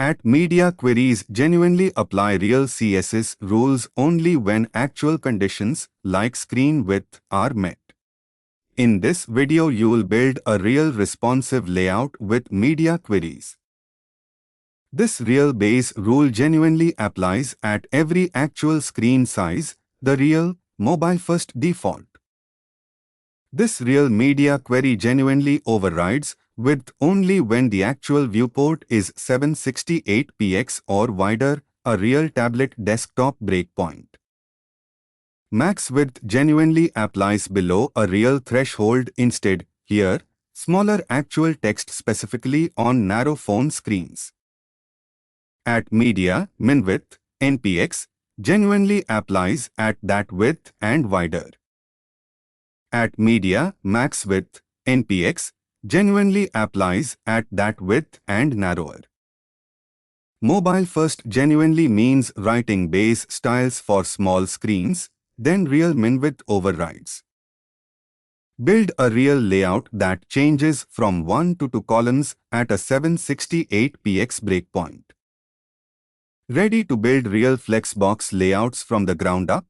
At media queries genuinely apply real CSS rules only when actual conditions like screen width are met. In this video you will build a real responsive layout with media queries. This real base rule genuinely applies at every actual screen size, the real, mobile-first default. This real media query genuinely overrides width only when the actual viewport is 768px or wider, a real tablet desktop breakpoint. Max width genuinely applies below a real threshold instead, here, smaller actual text specifically on narrow phone screens. At media, min width, npx, genuinely applies at that width and wider. At media, max width, npx, genuinely applies at that width and narrower. Mobile first genuinely means writing base styles for small screens, then real min width overrides. Build a real layout that changes from 1 to 2 columns at a 768px breakpoint. Ready to build real flexbox layouts from the ground up?